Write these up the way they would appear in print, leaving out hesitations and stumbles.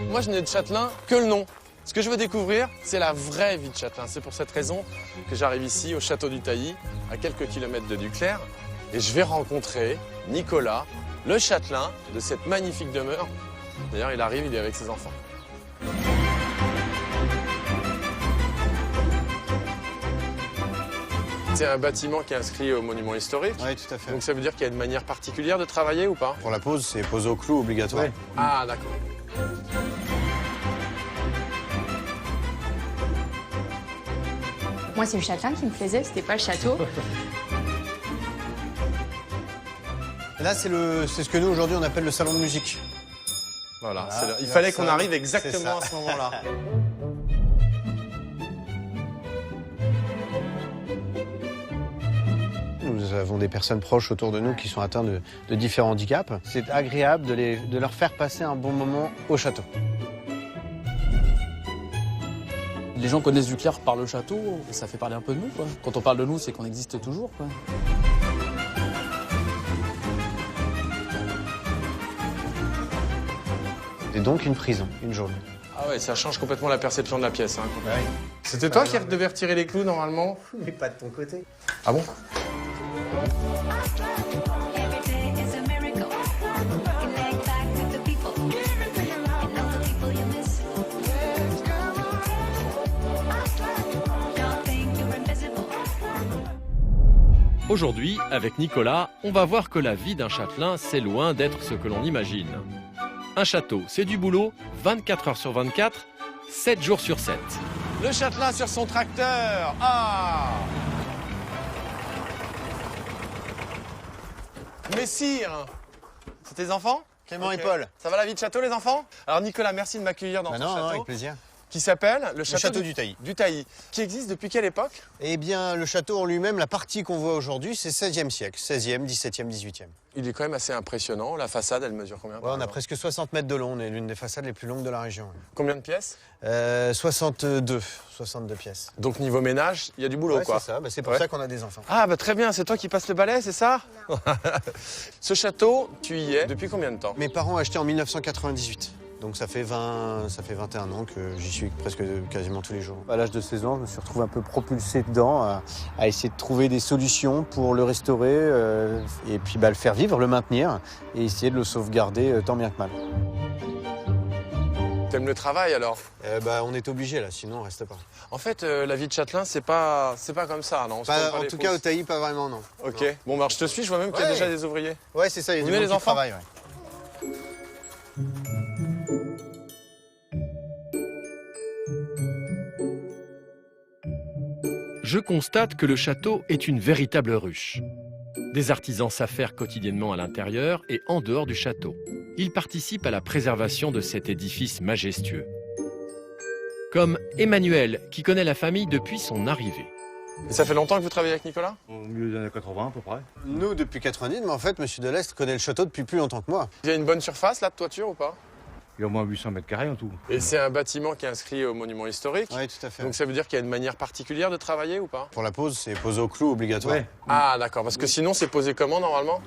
Moi, je n'ai de Châtelain que le nom. Ce que je veux découvrir, c'est la vraie vie de Châtelain. C'est pour cette raison que j'arrive ici, au château du Tailly, à quelques kilomètres de Duclair. Et je vais rencontrer Nicolas, le châtelain de cette magnifique demeure. D'ailleurs, il arrive, il est avec ses enfants. C'est un bâtiment qui est inscrit au monument historique. Oui, tout à fait. Donc ça veut dire qu'il y a une manière particulière de travailler ou pas? Pour la pose, c'est pose au clou obligatoire. Ouais. Ah, d'accord. Moi, c'est le châtelain qui me plaisait, c'était pas le château. Là, c'est ce que nous, aujourd'hui, on appelle le salon de musique. Voilà. Voilà. Il fallait qu'on Ça, arrive c'est exactement ça. à ce moment-là. Nous avons des personnes proches autour de nous qui sont atteintes de différents handicaps. C'est agréable de leur faire passer un bon moment au château. Les gens connaissent Duclair par le château, ça fait parler un peu de nous, quoi. Quand on parle de nous, c'est qu'on existe toujours, quoi. Et donc une prison, une geôle. Ah ouais, ça change complètement la perception de la pièce. Hein. C'était toi qui devais retirer les clous normalement? Mais pas de ton côté. Ah bon? Aujourd'hui, avec Nicolas, on va voir que la vie d'un châtelain, c'est loin d'être ce que l'on imagine. Un château, c'est du boulot, 24 heures sur 24, 7 jours sur 7. Le châtelain sur son tracteur. Ah! Messire! C'est tes enfants? Clément Ok. et Paul. Ça va la vie de château, les enfants? Alors Nicolas, merci de m'accueillir dans ton Non, château. avec plaisir. Qui s'appelle le château du Tailly. Du Tailly. Qui existe depuis quelle époque? Eh bien, le château en lui-même, la partie qu'on voit aujourd'hui, c'est 16e siècle. 16e, 17e, 18e. Il est quand même assez impressionnant. La façade, elle mesure combien? Ouais, par on a exemple presque 60 mètres de long. On est l'une des façades les plus longues de la région. Combien de pièces? 62 pièces. Donc niveau ménage, il y a du boulot Ouais, quoi. c'est ça. Bah, c'est pour Ouais. ça qu'on a des enfants. Ah bah très bien, c'est toi qui passes le balai, c'est ça? Ce château, tu y es depuis combien de temps? Mes parents ont acheté en 1998. Donc ça fait 21 ans que j'y suis presque quasiment tous les jours. À l'âge de 16 ans, je me suis retrouvé un peu propulsé dedans, à essayer de trouver des solutions pour le restaurer et puis le faire vivre, le maintenir et essayer de le sauvegarder tant bien que mal. T'aimes le travail alors? On est obligé là, sinon on reste pas. En fait, la vie de châtelain, c'est pas comme ça, non? On se prend pas En les tout cas, au pouces. Tailly, pas vraiment, non. Ok. Non. Bon, bah je te suis, je vois même qu'il y a Ouais. déjà des ouvriers. Ouais, c'est ça, il y a Vous du venez, monde les qui enfants? travaille, ouais. Je constate que le château est une véritable ruche. Des artisans s'affairent quotidiennement à l'intérieur et en dehors du château. Ils participent à la préservation de cet édifice majestueux. Comme Emmanuel, qui connaît la famille depuis son arrivée. Et ça fait longtemps que vous travaillez avec Nicolas? Au milieu des années 80 à peu près. Nous, depuis 90, mais en fait, Monsieur Delest connaît le château depuis plus longtemps que moi. Il y a une bonne surface là de toiture ou pas? Il y a au moins 800 mètres carrés en tout. Et c'est un bâtiment qui est inscrit au monument historique. Oui, tout à fait. Donc ça veut dire qu'il y a une manière particulière de travailler ou pas? Pour la pose, c'est pose au clou obligatoire. Ouais. Ah d'accord, parce que sinon c'est posé comment normalement?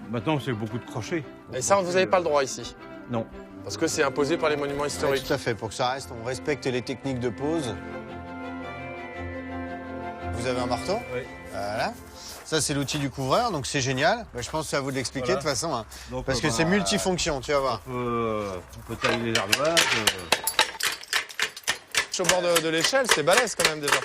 Maintenant, c'est beaucoup de crochets. Et ça, vous n'avez pas le droit ici? Non. Parce que c'est imposé par les monuments Ouais, historiques. tout à fait. Pour que ça reste, on respecte les techniques de pose. Vous avez un marteau? Oui. Voilà. Ça, c'est l'outil du couvreur, donc c'est génial. Je pense que c'est à vous de l'expliquer Voilà. de toute façon. Hein. Donc, Parce que c'est multifonction, tu vas voir. On peut tailler les ardoises. Au bord de l'échelle, c'est balèze quand même déjà.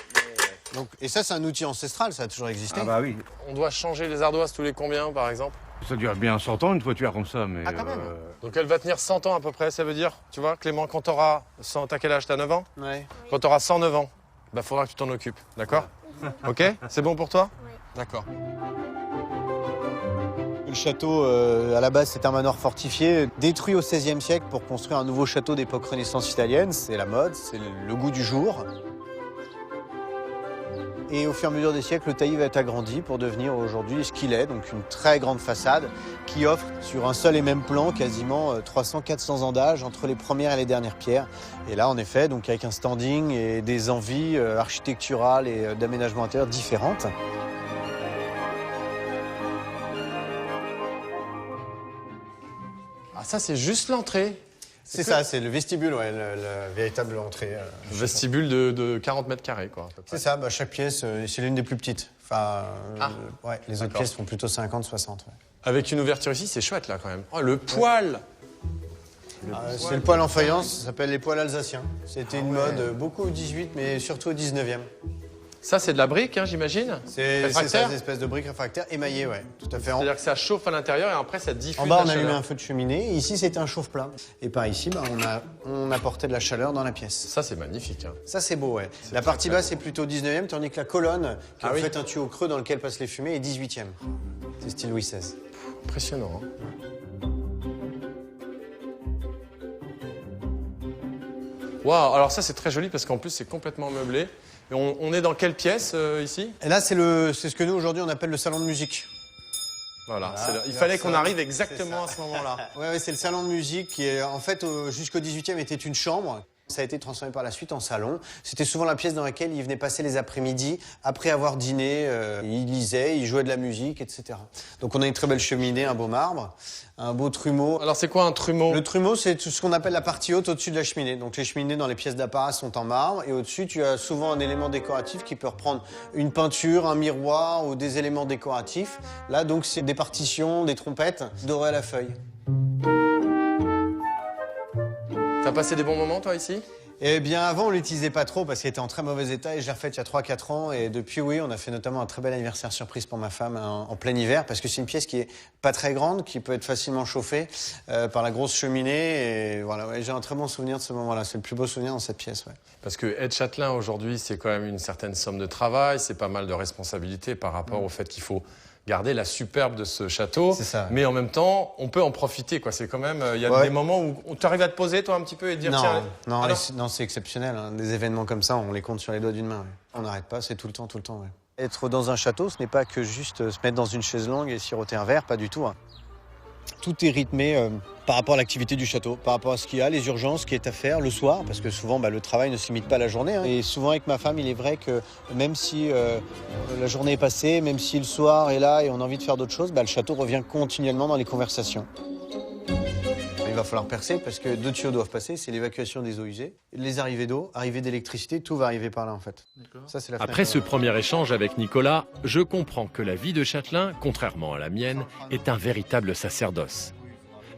Donc, et ça, c'est un outil ancestral, ça a toujours existé. Ah bah oui. On doit changer les ardoises tous les combien par exemple? Ça dure bien 100 ans une voiture comme ça, mais... Ah quand même. Donc elle va tenir 100 ans à peu près, ça veut dire, tu vois, Clément, quand t'auras 100, t'as quel âge? T'as 9 ans? Ouais. Quand t'auras 109 ans, bah faudra que tu t'en occupes, d'accord? Ok? C'est bon pour toi? Oui. D'accord. Le château, à la base, c'est un manoir fortifié, détruit au XVIe siècle pour construire un nouveau château d'époque Renaissance italienne. C'est la mode, c'est le goût du jour. Et au fur et à mesure des siècles, le Tailly va être agrandi pour devenir aujourd'hui ce qu'il est, donc une très grande façade qui offre sur un seul et même plan quasiment 300-400 ans d'âge entre les premières et les dernières pierres. Et là, en effet, donc avec un standing et des envies architecturales et d'aménagement intérieur différentes. Ah ça c'est juste l'entrée. C'est ça, c'est le vestibule, ouais, la véritable entrée. Vestibule de 40 mètres carrés, quoi. à peu près. C'est ça, bah, chaque pièce, c'est l'une des plus petites. Enfin, ouais, les autres D'accord. pièces font plutôt 50, 60. Ouais. Avec une ouverture ici, c'est chouette, là, quand même. Oh, le poêle. C'est le poêle en faïence, ça s'appelle les poêles alsaciens. C'était une mode beaucoup au 18, mais surtout au 19e. Ça, c'est de la brique, hein, j'imagine. C'est Réfractaire ça, des espèces de briques réfractaires émaillées, ouais, tout à fait. C'est-à-dire que ça chauffe à l'intérieur et après, ça diffuse En bas, la on a chaleur. allumé un feu de cheminée. Ici, c'était un chauffe-plat. Et par ici, bah, on apportait de la chaleur dans la pièce. Ça, c'est magnifique. Hein. Ça, c'est beau, ouais. La partie basse est plutôt 19e, tandis que la colonne, qui est en oui. fait un tuyau creux dans lequel passent les fumées, est 18e. C'est style Louis XVI. Impressionnant. Hein. Waouh, alors ça, c'est très joli parce qu'en plus, c'est complètement meublé. Et on est dans quelle pièce, ici? Et là, c'est ce que nous, aujourd'hui, on appelle le salon de musique. Voilà. Il vers fallait ça, qu'on arrive c'est exactement ça. à ce moment-là. Ouais, c'est le salon de musique qui est, en fait, jusqu'au 18e, était une chambre. Ça a été transformé par la suite en salon. C'était souvent la pièce dans laquelle il venait passer les après-midi, après avoir dîné. Il lisait, il jouait de la musique, etc. Donc on a une très belle cheminée, un beau marbre, un beau trumeau. Alors, c'est quoi un trumeau? Le trumeau, c'est tout ce qu'on appelle la partie haute au-dessus de la cheminée. Donc les cheminées dans les pièces d'apparat sont en marbre. Et au-dessus, tu as souvent un élément décoratif qui peut reprendre une peinture, un miroir ou des éléments décoratifs. Là, donc, c'est des partitions, des trompettes dorées à la feuille. T'as passé des bons moments, toi, ici? Eh bien, avant, on l'utilisait pas trop parce qu'il était en très mauvais état et je l'ai refait il y a 3-4 ans. Et depuis, oui, on a fait notamment un très bel anniversaire surprise pour ma femme en plein hiver parce que c'est une pièce qui est pas très grande, qui peut être facilement chauffée par la grosse cheminée. Et voilà, ouais, j'ai un très bon souvenir de ce moment-là. C'est le plus beau souvenir dans cette pièce, ouais. Parce que être châtelain, aujourd'hui, c'est quand même une certaine somme de travail, c'est pas mal de responsabilités par rapport au fait qu'il faut garder la superbe de ce château. C'est ça. Mais en même temps, on peut en profiter, quoi. C'est quand même, il y a des moments où tu arrives à te poser, toi, un petit peu et dire, tiens... Non, Alors non, c'est exceptionnel. Hein. Des événements comme ça, on les compte sur les doigts d'une main. Ouais. On n'arrête pas, c'est tout le temps, ouais. Être dans un château, ce n'est pas que juste se mettre dans une chaise longue et siroter un verre, pas du tout. Hein. Tout est rythmé par rapport à l'activité du château, par rapport à ce qu'il y a, les urgences, ce qui est à faire le soir, parce que souvent le travail ne se limite pas à la journée. Hein. Et souvent avec ma femme, il est vrai que même si la journée est passée, même si le soir est là et on a envie de faire d'autres choses, le château revient continuellement dans les conversations. Il va falloir percer parce que deux tuyaux doivent passer, c'est l'évacuation des eaux usées, les arrivées d'eau, arrivée d'électricité, tout va arriver par là en fait. Ça, c'est la Après ce fenêtre. premier échange avec Nicolas, je comprends que la vie de châtelain, contrairement à la mienne, est un véritable sacerdoce.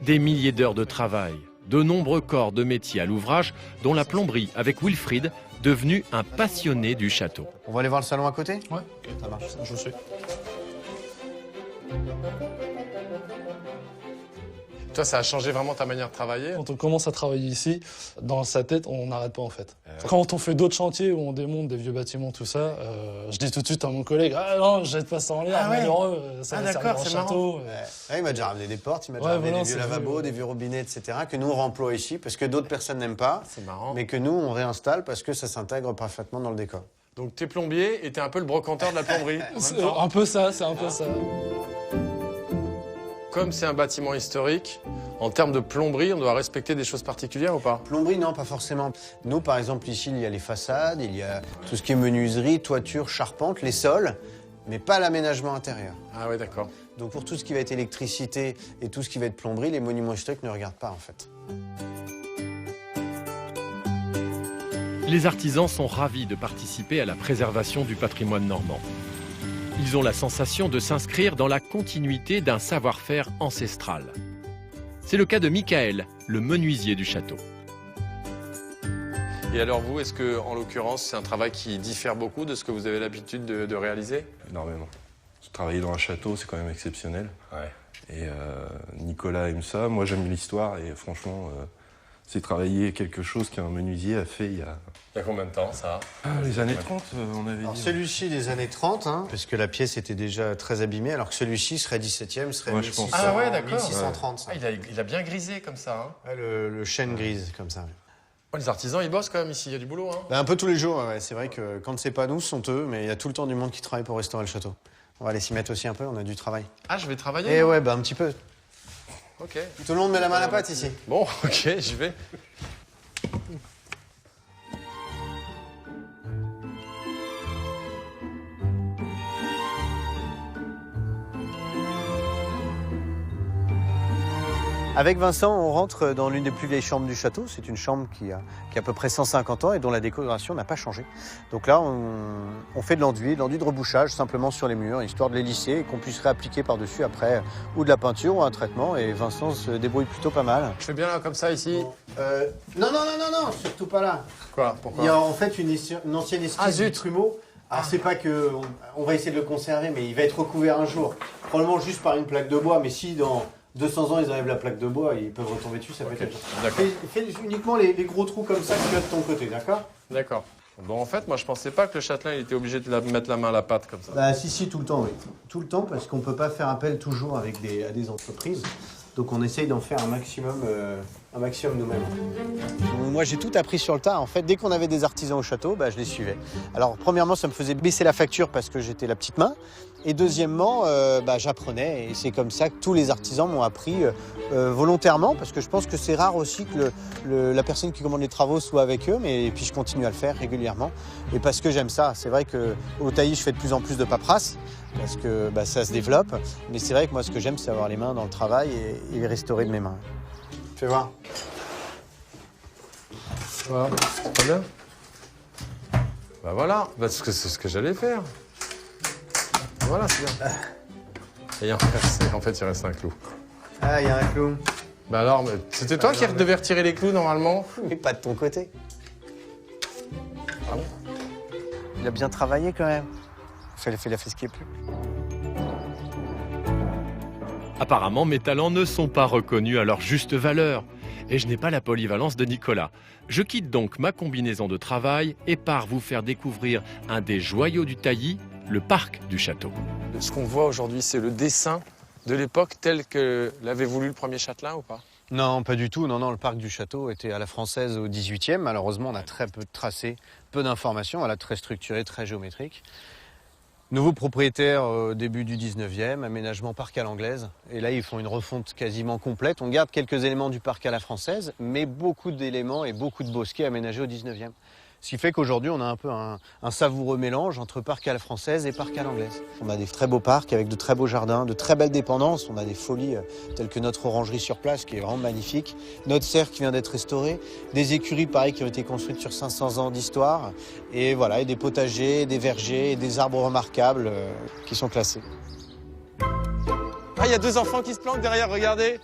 Des milliers d'heures de travail, de nombreux corps de métier à l'ouvrage, dont la plomberie avec Wilfried, devenu un passionné du château. On va aller voir le salon à côté? Ouais, ok. Ça marche. Je vous suis. Toi, ça a changé vraiment ta manière de travailler? Quand on commence à travailler ici, dans sa tête, on n'arrête pas en fait. Quand on fait d'autres chantiers où on démonte des vieux bâtiments, tout ça, je dis tout de suite à mon collègue, ah non, jette pas ça en l'air, malheureux, ça va servir en château. Ouais, il m'a déjà ramené des portes, il m'a déjà Ouais, ramené voilà, des vieux c'est lavabos, vieux. des vieux robinets, etc. que nous on remploie ici parce que d'autres personnes n'aiment pas, C'est marrant. mais que nous on réinstalle parce que ça s'intègre parfaitement dans le décor. Donc, t'es plombier et t'es un peu le brocanteur de la plomberie. en même C'est temps. un peu ça, c'est un peu ça. Comme c'est un bâtiment historique, en termes de plomberie, on doit respecter des choses particulières ou pas? Plomberie, non, pas forcément. Nous, par exemple, ici, il y a les façades, il y a tout ce qui est menuiserie, toiture, charpente, les sols, mais pas l'aménagement intérieur. Ah ouais, d'accord. Donc pour tout ce qui va être électricité et tout ce qui va être plomberie, les monuments historiques ne regardent pas en fait. Les artisans sont ravis de participer à la préservation du patrimoine normand. Ils ont la sensation de s'inscrire dans la continuité d'un savoir-faire ancestral. C'est le cas de Michael, le menuisier du château. Et alors vous, est-ce que, en l'occurrence, c'est un travail qui diffère beaucoup de ce que vous avez l'habitude de réaliser? Énormément. Travailler dans un château, c'est quand même exceptionnel. Et Nicolas aime ça, moi j'aime l'histoire et franchement, c'est travailler quelque chose qu'un menuisier a fait il y a... Il y a combien de temps, ça? les années 30, on avait Alors dit. celui-ci des années 30, parce que la pièce était déjà très abîmée, alors que celui-ci serait 17e, serait Ouais, je pense. 1600, Ah ouais, d'accord. 1630. Ah, il a bien grisé comme ça. Hein. Ouais, le chêne grise, comme ça. Oh, les artisans, ils bossent quand même ici, il y a du boulot. Hein. Un peu tous les jours, ouais. C'est vrai que quand c'est pas nous, ce sont eux, mais il y a tout le temps du monde qui travaille pour restaurer le château. On va aller s'y mettre aussi un peu, on a du travail. Ah, je vais travailler. Et moi. ouais, un petit peu. Ok. Tout le monde met la main à la pâte ici. Bon, ok, j'y vais. Avec Vincent, on rentre dans l'une des plus vieilles chambres du château. C'est une chambre qui a à peu près 150 ans et dont la décoration n'a pas changé. Donc là, on fait de l'enduit de rebouchage simplement sur les murs, histoire de les lisser et qu'on puisse réappliquer par-dessus après ou de la peinture ou un traitement. Et Vincent se débrouille plutôt pas mal. Je fais bien là, comme ça, ici. Non, surtout pas là. Quoi? Pourquoi? Il y a en fait une ancienne esquisse du trumeau. Alors c'est pas que on va essayer de le conserver, mais il va être recouvert un jour. Probablement juste par une plaque de bois, mais si dans 200 ans, ils enlèvent la plaque de bois, ils peuvent retomber dessus, ça peut être... D'accord. Fais uniquement les gros trous comme ça que tu as de ton côté, d'accord? D'accord. Bon, en fait, moi, je pensais pas que le châtelain il était obligé de mettre la main à la pâte comme ça. Bah si, tout le temps, oui. Tout le temps, parce qu'on peut pas faire appel toujours à des entreprises. Donc on essaye d'en faire un maximum nous-mêmes. Moi j'ai tout appris sur le tas. En fait, dès qu'on avait des artisans au château, je les suivais. Alors premièrement, ça me faisait baisser la facture parce que j'étais la petite main. Et deuxièmement, j'apprenais. Et c'est comme ça que tous les artisans m'ont appris volontairement, parce que je pense que c'est rare aussi que la personne qui commande les travaux soit avec eux. Et puis je continue à le faire régulièrement. Et parce que j'aime ça. C'est vrai qu'au taillis, je fais de plus en plus de paperasse, parce que ça se développe. Mais c'est vrai que moi, ce que j'aime, c'est avoir les mains dans le travail et les restaurer de mes mains. Fais voir. Voilà, c'est très bien. Bah voilà, c'est ce que j'allais faire. Voilà, c'est bien. Et en fait, il reste un clou. Ah, il y a un clou. Bah alors, c'était toi qui devais retirer les clous normalement? Mais pas de ton côté. Ah bon? Il a bien travaillé quand même. Fais ce qui est plus. Apparemment, mes talents ne sont pas reconnus à leur juste valeur. Et je n'ai pas la polyvalence de Nicolas. Je quitte donc ma combinaison de travail et pars vous faire découvrir un des joyaux du taillis, le parc du château. Ce qu'on voit aujourd'hui, c'est le dessin de l'époque tel que l'avait voulu le premier châtelain ou pas? Non, pas du tout. Non, le parc du château était à la française au 18e. Malheureusement, on a très peu de tracés, peu d'informations. Voilà, très structuré, très géométrique. Nouveau propriétaire au début du 19e, aménagement parc à l'anglaise. Et là, ils font une refonte quasiment complète. On garde quelques éléments du parc à la française, mais beaucoup d'éléments et beaucoup de bosquets aménagés au 19e. Ce qui fait qu'aujourd'hui, on a un peu un savoureux mélange entre parc à la française et parc à l'anglaise. On a des très beaux parcs avec de très beaux jardins, de très belles dépendances. On a des folies telles que notre orangerie sur place qui est vraiment magnifique. Notre serre qui vient d'être restaurée. Des écuries pareil qui ont été construites sur 500 ans d'histoire. Et voilà, et des potagers, des vergers et des arbres remarquables qui sont classés. Ah, il y a deux enfants qui se planquent derrière, regardez.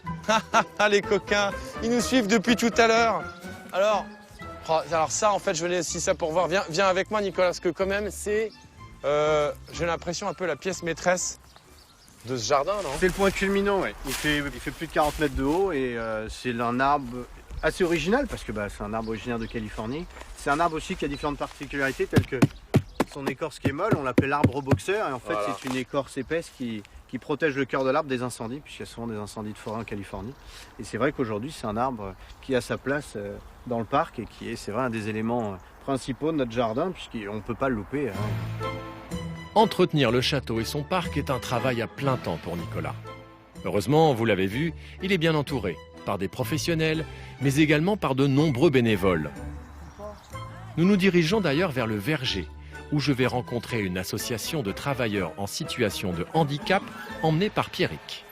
Les coquins, ils nous suivent depuis tout à l'heure. Alors ça, en fait, je venais aussi ça pour voir. Viens avec moi, Nicolas, parce que quand même, c'est, j'ai l'impression, un peu la pièce maîtresse de ce jardin, non? C'est le point culminant, ouais. Il fait plus de 40 mètres de haut et c'est un arbre assez original, parce que c'est un arbre originaire de Californie. C'est un arbre aussi qui a différentes particularités, telles que son écorce qui est molle, on l'appelle l'arbre boxeur, et en fait, voilà. C'est une écorce épaisse qui protège le cœur de l'arbre des incendies, puisqu'il y a souvent des incendies de forêt en Californie. Et c'est vrai qu'aujourd'hui, c'est un arbre qui a sa place dans le parc et qui est, c'est vrai, un des éléments principaux de notre jardin, puisqu'on ne peut pas le louper. Entretenir le château et son parc est un travail à plein temps pour Nicolas. Heureusement, vous l'avez vu, il est bien entouré par des professionnels, mais également par de nombreux bénévoles. Nous nous dirigeons d'ailleurs vers le verger, où je vais rencontrer une association de travailleurs en situation de handicap emmenée par Pierrick.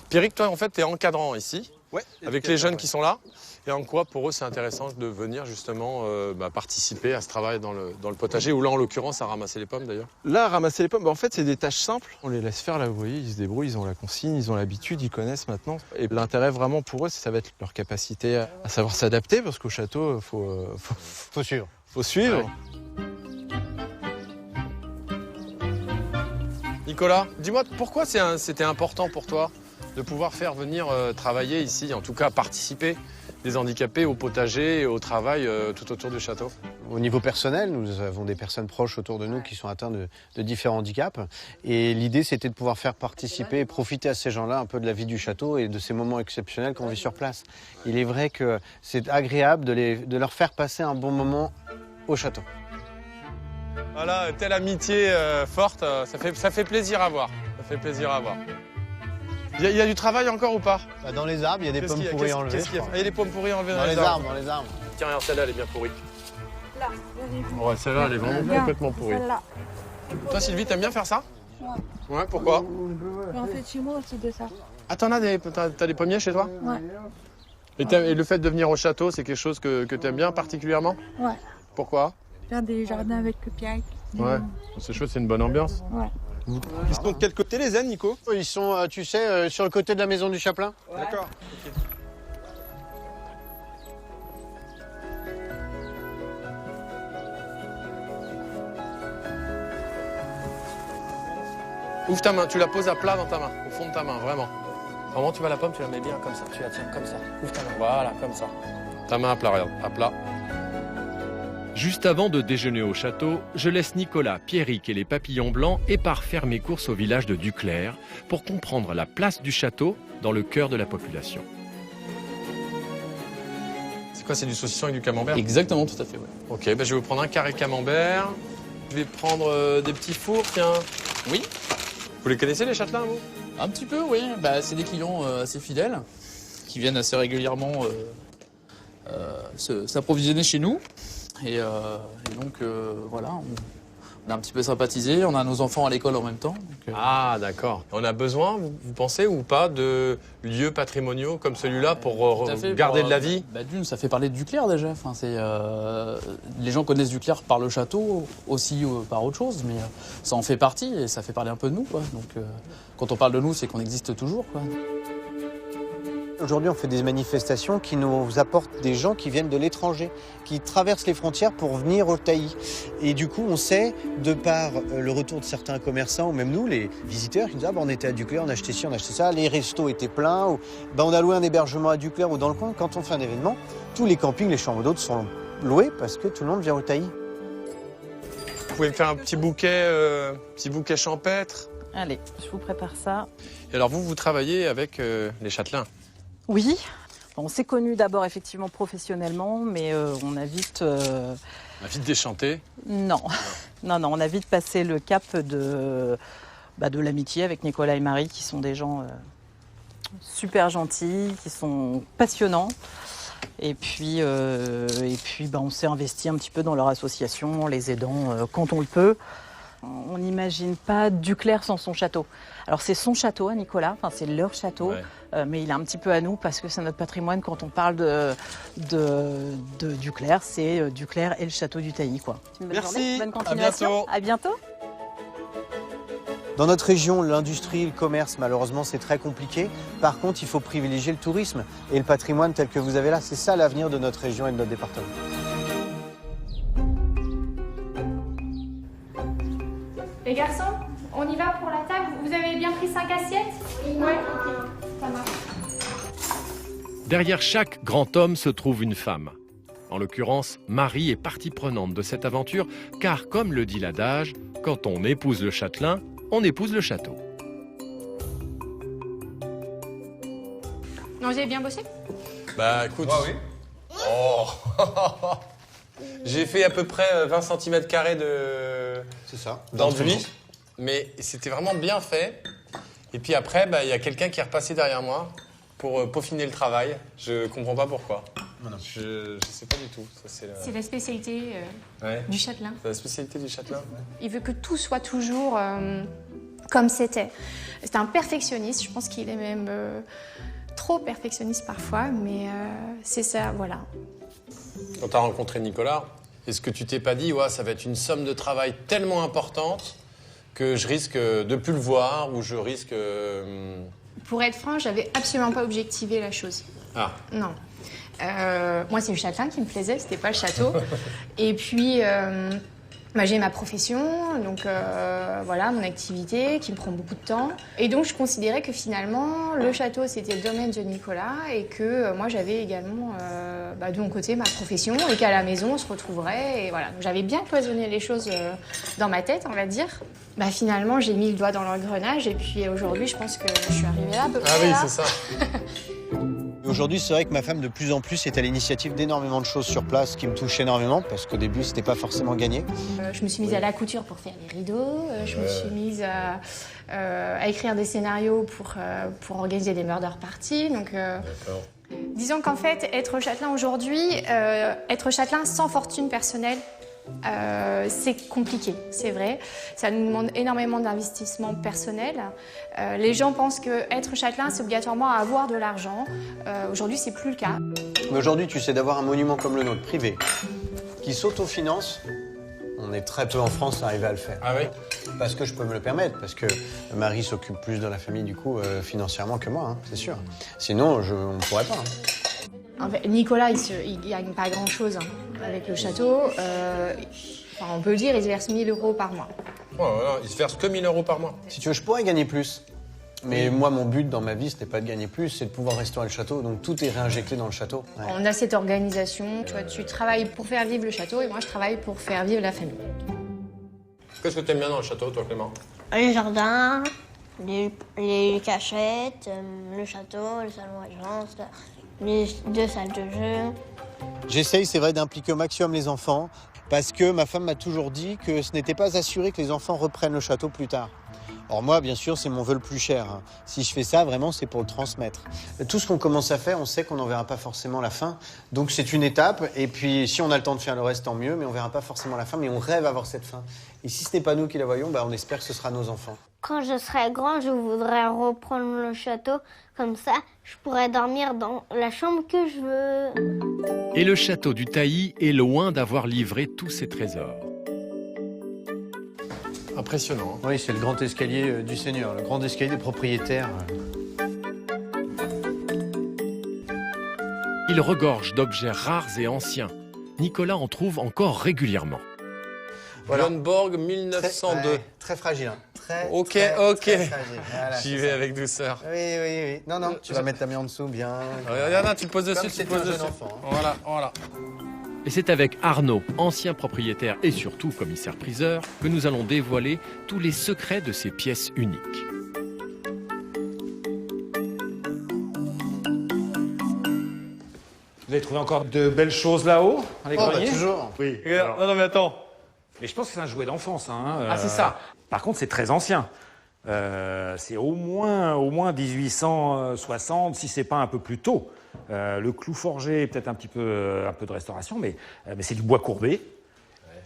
Pierrick, toi, en fait, tu es encadrant ici, ouais, avec les jeunes qui sont là. Et en quoi, pour eux, c'est intéressant de venir justement participer à ce travail dans le potager, ou là, en l'occurrence, à ramasser les pommes, d'ailleurs? Là, ramasser les pommes, en fait, c'est des tâches simples. On les laisse faire, là, vous voyez, ils se débrouillent, ils ont la consigne, ils ont l'habitude, ils connaissent maintenant. Et l'intérêt, vraiment, pour eux, ça va être leur capacité à savoir s'adapter, parce qu'au château, faut suivre. Faut suivre. Ouais. Nicolas, dis-moi, pourquoi c'était important pour toi de pouvoir faire venir travailler ici, en tout cas participer des handicapés au potager et au travail tout autour du château? Au niveau personnel, nous avons des personnes proches autour de nous qui sont atteintes de différents handicaps. Et l'idée, c'était de pouvoir faire participer et profiter à ces gens-là un peu de la vie du château et de ces moments exceptionnels qu'on vit sur place. Il est vrai que c'est agréable de leur faire passer un bon moment au château. Voilà, telle amitié forte, ça fait plaisir à voir. Ça fait plaisir à voir. Il y a du travail encore ou pas? Dans les arbres, il y a des pommes pourries enlevées. Il y a des pommes pourries enlevées dans les arbres. Dans les arbres. Tiens, regarde, celle-là, elle est bien pourrie. Là, ouais, celle-là, elle est vraiment complètement pourrie. Toi, Sylvie, t'aimes bien faire ça? Ouais. Ouais, pourquoi? En fait, chez moi, c'est de ça. Ah, t'as des pommiers chez toi? Ouais. Et le fait de venir au château, c'est quelque chose que t'aimes bien particulièrement? Ouais. Pourquoi? Faire des jardins avec le Pierre. Ouais, c'est chouette, c'est une bonne ambiance. Ouais. Ils sont de quel côté les ânes, Nico? Ils sont, tu sais, sur le côté de la maison du chapelain. D'accord. Ouvre ta main, tu la poses à plat dans ta main, au fond de ta main, vraiment. Vraiment, tu vas la pomme, tu la mets bien comme ça, tu la tiens comme ça. Ouvre ta main, voilà, comme ça. Ta main à plat, regarde, à plat. Juste avant de déjeuner au château, je laisse Nicolas, Pierrick et les papillons blancs et pars faire mes courses au village de Duclair pour comprendre la place du château dans le cœur de la population. C'est quoi, c'est du saucisson avec du camembert? Exactement, tout à fait, ouais. Ok, ben je vais vous prendre un carré camembert. Je vais prendre des petits fours, tiens. Oui, Vous les connaissez, les châtelains, vous? un petit peu, oui. Bah, c'est des clients assez fidèles qui viennent assez régulièrement s'approvisionner chez nous. Et donc, voilà, on a un petit peu sympathisé. On a nos enfants à l'école en même temps. Donc, Ah, d'accord. On a besoin, vous pensez, ou pas, de lieux patrimoniaux comme celui-là pour tout à fait, garder pour, de la vie? Bah, d'une, ça fait parler de Duclair déjà. Enfin, les gens connaissent Duclair par le château, aussi par autre chose, mais ça en fait partie et ça fait parler un peu de nous, quoi. Donc, quand on parle de nous, c'est qu'on existe toujours, quoi. Aujourd'hui, on fait des manifestations qui nous apportent des gens qui viennent de l'étranger, qui traversent les frontières pour venir au Tailly. Et du coup, on sait, de par le retour de certains commerçants, ou même nous, les visiteurs, qui nous disent « Ah, bah, on était à Duclair, on a acheté ci, on a acheté ça, les restos étaient pleins, ou bah, on a loué un hébergement à Duclair ou dans le coin. » Quand on fait un événement, tous les campings, les chambres d'hôtes sont loués parce que tout le monde vient au Tailly. Vous pouvez me faire un petit bouquet champêtre? Allez, je vous prépare ça. Et alors, vous travaillez avec les châtelains? Oui. On s'est connus d'abord effectivement professionnellement, mais on a vite... On a vite déchanté? Non. Non, on a vite passé le cap de l'amitié avec Nicolas et Marie, qui sont des gens super gentils, qui sont passionnants. Et puis on s'est investi un petit peu dans leur association, en les aidant quand on le peut. On n'imagine pas Duclair sans son château. Alors c'est son château à Nicolas, enfin c'est leur château, ouais. Mais il est un petit peu à nous parce que c'est notre patrimoine. Quand on parle de Duclair, c'est Duclair et le château du Tailly, quoi. Une bonne journée, bonne continuation. À bientôt. Dans notre région, l'industrie, le commerce, malheureusement, c'est très compliqué. Par contre, il faut privilégier le tourisme et le patrimoine tel que vous avez là. C'est ça l'avenir de notre région et de notre département. Les garçons, on y va pour la table. Vous avez bien pris 5 assiettes? Oui. Ça marche. Derrière chaque grand homme se trouve une femme. En l'occurrence, Marie est partie prenante de cette aventure, car comme le dit l'adage, quand on épouse le châtelain, on épouse le château. Non, vous avez bien bossé? Bah écoute. Ah oui. Oh. J'ai fait à peu près 20 cm² C'est ça. d'enduit, mais c'était vraiment bien fait. Et puis après, il y a quelqu'un qui est repassé derrière moi pour peaufiner le travail. Je comprends pas pourquoi. Non. Je sais pas du tout. Ça, C'est la spécialité ouais. du châtelain. C'est la spécialité du châtelain. Il veut que tout soit toujours comme c'était. C'est un perfectionniste. Je pense qu'il est même trop perfectionniste parfois, mais c'est ça, voilà. Quand tu as rencontré Nicolas, est-ce que tu t'es pas dit, ouais, ça va être une somme de travail tellement importante que je risque de plus le voir ou je risque... Pour être franc, j'avais absolument pas objectivé la chose. Ah. Non. Moi, c'est le châtelain qui me plaisait, c'était pas le château. Et puis, j'ai ma profession, donc voilà, mon activité qui me prend beaucoup de temps. Et donc, je considérais que finalement, le château, c'était le domaine de Nicolas et que moi, j'avais également de mon côté ma profession et qu'à la maison, on se retrouverait. Et voilà, donc j'avais bien cloisonné les choses dans ma tête, on va dire. Finalement, j'ai mis le doigt dans l'engrenage et puis aujourd'hui, je pense que je suis arrivée là à peu près. Ah oui, là. c'est ça. Aujourd'hui, c'est vrai que ma femme, de plus en plus, est à l'initiative d'énormément de choses sur place qui me touchent énormément parce qu'au début, c'était pas forcément gagné. Je me suis mise à la couture pour faire les rideaux. Je me suis mise à écrire des scénarios pour organiser des murder parties. Donc, disons qu'en fait, être châtelain aujourd'hui, être châtelain sans fortune personnelle, C'est compliqué, c'est vrai. Ça nous demande énormément d'investissement personnel. Les gens pensent qu'être châtelain, c'est obligatoirement avoir de l'argent. Aujourd'hui, c'est plus le cas. Mais aujourd'hui, tu sais, d'avoir un monument comme le nôtre, privé, qui s'autofinance, on est très peu en France à arriver à le faire. Ah oui? Parce que je peux me le permettre, parce que Marie s'occupe plus de la famille, du coup, financièrement que moi, hein, c'est sûr. Sinon, on ne pourrait pas. Hein. En fait, Nicolas, il gagne pas grand-chose avec le château. Enfin, on peut dire, il se verse 1 000 € par mois. Oh là là, il se verse que 1 000 € par mois. Si tu veux, je pourrais gagner plus. Mais moi, mon but dans ma vie, c'était pas de gagner plus, c'est de pouvoir restaurer le château. Donc tout est réinjecté dans le château. Ouais. On a cette organisation. Tu vois, tu travailles pour faire vivre le château et moi, je travaille pour faire vivre la famille. Qu'est-ce que tu aimes bien dans le château, toi, Clément? Le jardin, les cachettes, le château, le salon régence, les 2 salles de jeu. J'essaye, c'est vrai, d'impliquer au maximum les enfants, parce que ma femme m'a toujours dit que ce n'était pas assuré que les enfants reprennent le château plus tard. Or moi, bien sûr, c'est mon vœu le plus cher. Hein. Si je fais ça, vraiment, c'est pour le transmettre. Tout ce qu'on commence à faire, on sait qu'on n'en verra pas forcément la fin. Donc c'est une étape, et puis si on a le temps de faire le reste, tant mieux, mais on verra pas forcément la fin, mais on rêve avoir cette fin. Et si ce n'est pas nous qui la voyons, on espère que ce sera nos enfants. Quand je serai grand, je voudrais reprendre le château. Comme ça, je pourrais dormir dans la chambre que je veux. Et le château du Tailly est loin d'avoir livré tous ses trésors. Impressionnant. Oui, c'est le grand escalier du Seigneur, le grand escalier des propriétaires. Il regorge d'objets rares et anciens. Nicolas en trouve encore régulièrement. Voilà. Björnborg 1902. Très fragile. Hein. Ok. Voilà, j'y vais avec douceur. Oui. Non, tu vas mettre ta main en dessous bien. Regarde, tu le poses dessus, tu le poses dessus. Enfant, hein. Voilà. Et c'est avec Arnaud, ancien propriétaire et surtout commissaire-priseur, que nous allons dévoiler tous les secrets de ces pièces uniques. Vous avez trouvé encore de belles choses là-haut, dans les greniers? Toujours. Oui. Alors... Non, mais attends. Mais je pense que c'est un jouet d'enfance. Hein. Ah, c'est ça. Par contre, c'est très ancien. C'est au moins 1860, si c'est pas un peu plus tôt. Le clou forgé, peut-être un peu de restauration, mais c'est du bois courbé.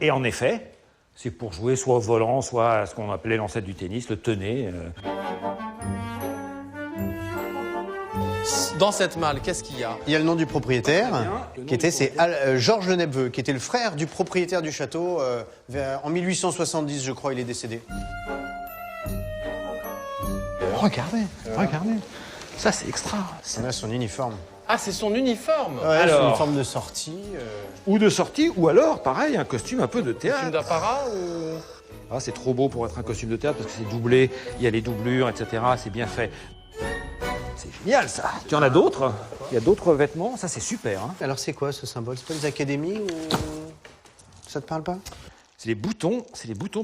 Et en effet, c'est pour jouer soit au volant, soit à ce qu'on appelait l'ancêtre du tennis, le tenez. Dans cette malle, qu'est-ce qu'il y a? Il y a le nom du propriétaire, c'est Georges Le Nepveu, qui était le frère du propriétaire du château. En 1870, je crois, il est décédé. Regardez. Ça, c'est extra. On a son uniforme. Ah, c'est son uniforme. Ouais, c'est une forme de sortie. Ou de sortie, ou alors, pareil, un costume un peu de théâtre. Costume d'apparat ou... Ah, c'est trop beau pour être un costume de théâtre parce que c'est doublé, il y a les doublures, etc. C'est bien fait. C'est génial, ça. Tu en as d'autres? Il y a d'autres vêtements, ça c'est super. Hein. Alors c'est quoi ce symbole? C'est pas les académies ou... Ça te parle pas? C'est les boutons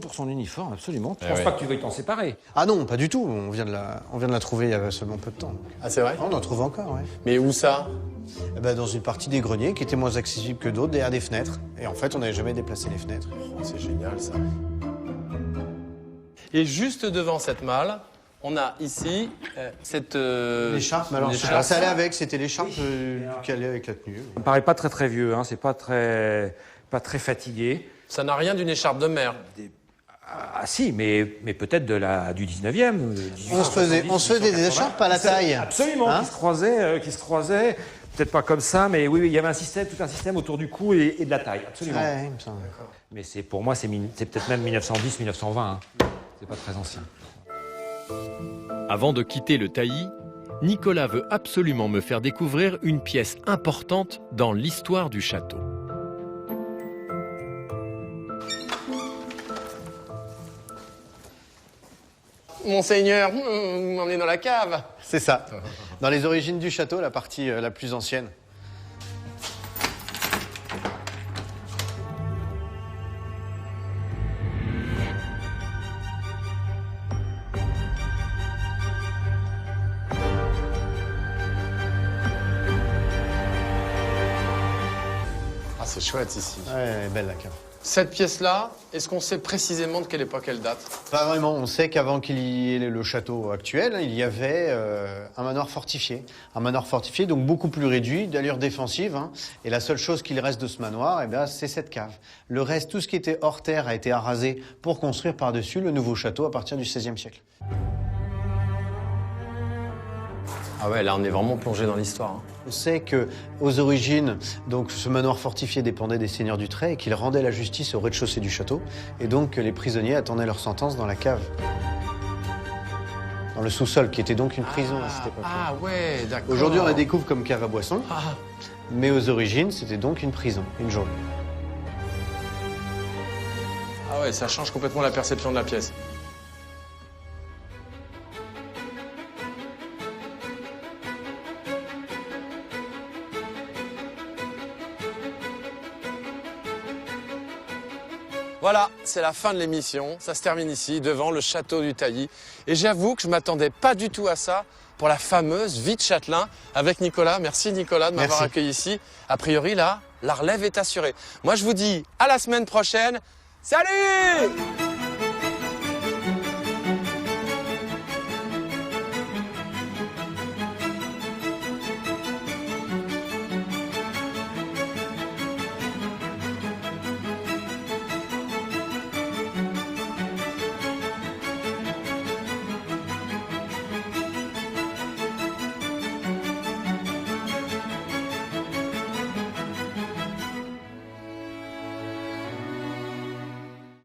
pour son uniforme, absolument. Je pense pas que tu veuilles t'en séparer. Ah non, pas du tout. On vient de la trouver il y a seulement peu de temps. Donc. Ah, c'est vrai? On en trouve encore, ouais. Mais où ça? Dans une partie des greniers qui était moins accessible que d'autres, derrière des fenêtres. Et en fait, on n'avait jamais déplacé les fenêtres. Oh, c'est génial, ça. Et juste devant cette malle, on a ici cette... L'écharpe, alors ça allait avec, c'était l'écharpe qui allait avec la tenue. Ça me paraît pas très vieux, hein. C'est pas très fatigué. Ça n'a rien d'une écharpe de mer. Ah si, mais peut-être du 19e. On se faisait des écharpes à la taille. Absolument, hein, qui se croisaient. Peut-être pas comme ça, mais oui, il y avait tout un système autour du cou et de la taille, absolument. Ouais, il me semble. Mais pour moi, c'est peut-être même 1910, 1920. Hein. C'est pas très ancien. Avant de quitter le Tailly, Nicolas veut absolument me faire découvrir une pièce importante dans l'histoire du château. Monseigneur, vous m'emmenez dans la cave. C'est ça. Dans les origines du château, la partie la plus ancienne. Ah, c'est chouette ici. Ouais, elle est belle la cave. Cette pièce-là, est-ce qu'on sait précisément de quelle époque elle date? Pas vraiment. On sait qu'avant qu'il y ait le château actuel, il y avait un manoir fortifié. Un manoir fortifié, donc beaucoup plus réduit, d'allure défensive. Hein. Et la seule chose qu'il reste de ce manoir, eh bien, c'est cette cave. Le reste, tout ce qui était hors terre a été arasé pour construire par-dessus le nouveau château à partir du XVIe siècle. Ah ouais, là on est vraiment plongé dans l'histoire. Hein. On sait qu'aux origines, donc, ce manoir fortifié dépendait des seigneurs du Trait et qu'ils rendaient la justice au rez-de-chaussée du château. Et donc les prisonniers attendaient leur sentence dans la cave. Dans le sous-sol, qui était donc une prison à cette époque. Ah ouais, d'accord. Aujourd'hui, on la découvre comme cave à boissons. Mais aux origines, c'était donc une prison, une geôle. Ah ouais, ça change complètement la perception de la pièce. Voilà, c'est la fin de l'émission. Ça se termine ici, devant le château du Tailly. Et j'avoue que je ne m'attendais pas du tout à ça pour la fameuse vie de Châtelain avec Nicolas. Merci Nicolas de m'avoir accueilli ici. A priori, là, la relève est assurée. Moi, je vous dis à la semaine prochaine. Salut!